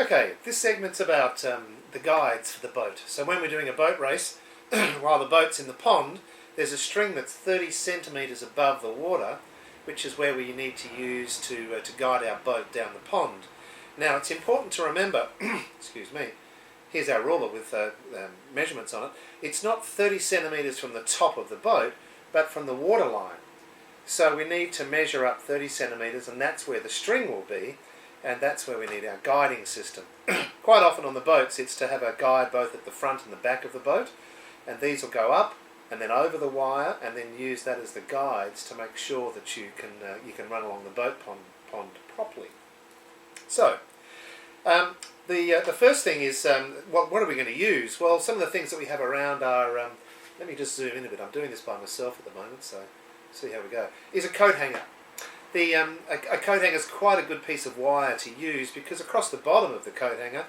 Okay, this segment's about the guides for the boat. So when we're doing a boat race, while the boat's in the pond, there's a string that's 30 centimetres above the water, which is where we need to use to guide our boat down the pond. Now it's important to remember, excuse me, here's our ruler with measurements on it. It's not 30 centimetres from the top of the boat, but from the water line. So we need to measure up 30 centimetres, and that's where the string will be, and that's where we need our guiding system. Quite often on the boats it's to have a guide both at the front and the back of the boat, and these will go up and then over the wire, and then use that as the guides to make sure that you can run along the boat pond properly. So the first thing is what are we going to use? Well, some of the things that we have around are, let me just zoom in a bit, I'm doing this by myself at the moment, so see how we go, is a coat hanger. A coat hanger is quite a good piece of wire to use, because across the bottom of the coat hanger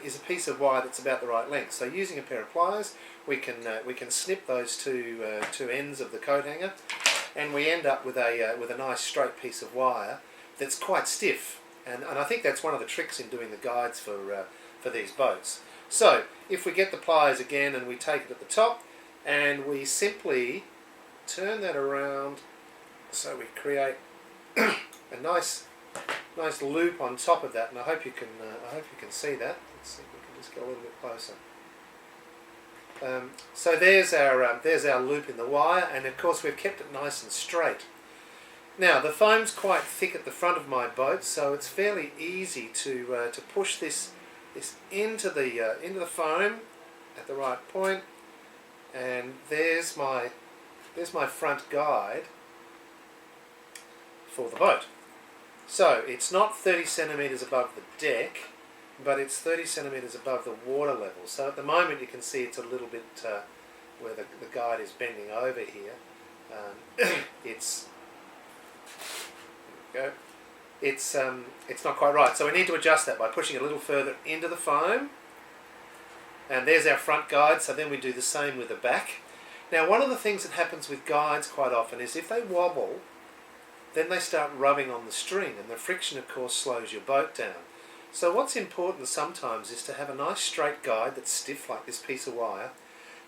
is a piece of wire that's about the right length. So using a pair of pliers, we can snip those two ends of the coat hanger, and we end up with a nice straight piece of wire that's quite stiff. And I think that's one of the tricks in doing the guides for these boats. So if we get the pliers again and we take it at the top, and we simply turn that around, so we create a nice loop on top of that, and I hope you can see that. Let's see if we can just go a little bit closer. So there's our loop in the wire, and of course we've kept it nice and straight. Now the foam's quite thick at the front of my boat, so it's fairly easy to push this into the foam at the right point, and there's my front guide for the boat. So it's not 30 centimetres above the deck, but it's 30 centimetres above the water level. So at the moment you can see it's a little bit where the guide is bending over here. It's not quite right. So we need to adjust that by pushing it a little further into the foam. And there's our front guide, so then we do the same with the back. Now one of the things that happens with guides quite often is if they wobble, then they start rubbing on the string, and the friction of course slows your boat down. So what's important sometimes is to have a nice straight guide that's stiff like this piece of wire,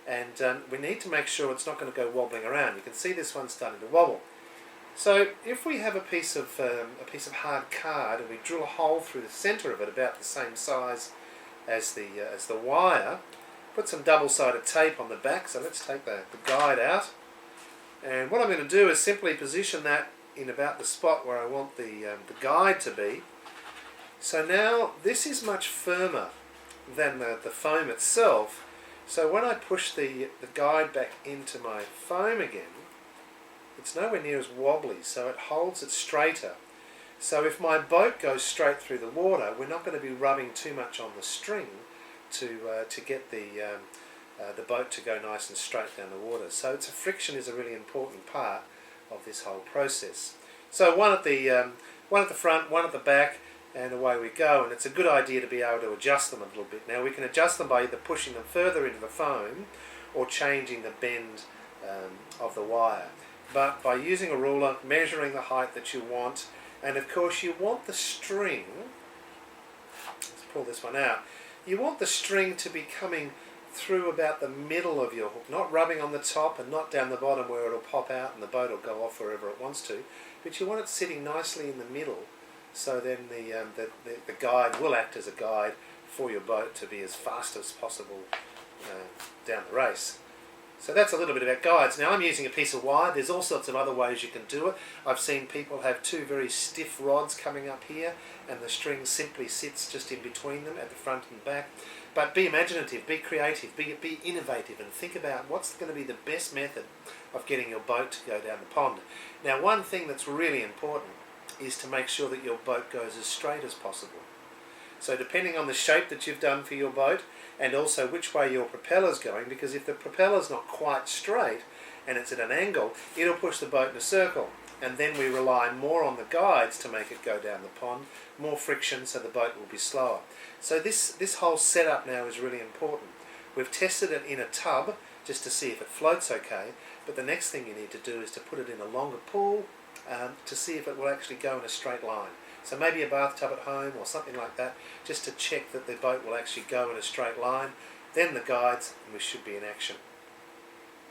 and we need to make sure it's not going to go wobbling around. You can see this one's starting to wobble. So if we have a piece of hard card and we drill a hole through the centre of it about the same size as the wire, put some double-sided tape on the back. So let's take the guide out, and what I'm going to do is simply position that in about the spot where I want the guide to be. So now this is much firmer than the foam itself, so when I push the guide back into my foam again, it's nowhere near as wobbly, so it holds it straighter. So if my boat goes straight through the water, we're not going to be rubbing too much on the string to get the boat to go nice and straight down the water. So friction is a really important part of this whole process. So one at the front, one at the back, and away we go. And it's a good idea to be able to adjust them a little bit. Now we can adjust them by either pushing them further into the foam or changing the bend of the wire. But by using a ruler, measuring the height that you want, and of course you want the string, let's pull this one out, you want the string to be coming through about the middle of your hook, not rubbing on the top and not down the bottom where it'll pop out and the boat will go off wherever it wants to, but you want it sitting nicely in the middle, so then the guide will act as a guide for your boat to be as fast as possible down the race. So that's a little bit about guides. Now I'm using a piece of wire. There's all sorts of other ways you can do it. I've seen people have two very stiff rods coming up here, and the string simply sits just in between them at the front and back. But be imaginative, be creative, be innovative, and think about what's going to be the best method of getting your boat to go down the pond. Now one thing that's really important is to make sure that your boat goes as straight as possible. So depending on the shape that you've done for your boat, and also which way your propeller's going, because if the propeller's not quite straight and it's at an angle, it'll push the boat in a circle, and then we rely more on the guides to make it go down the pond, more friction, so the boat will be slower. So this whole setup now is really important. We've tested it in a tub just to see if it floats okay, but the next thing you need to do is to put it in a longer pool to see if it will actually go in a straight line. So maybe a bathtub at home or something like that, just to check that the boat will actually go in a straight line. Then the guides, and we should be in action.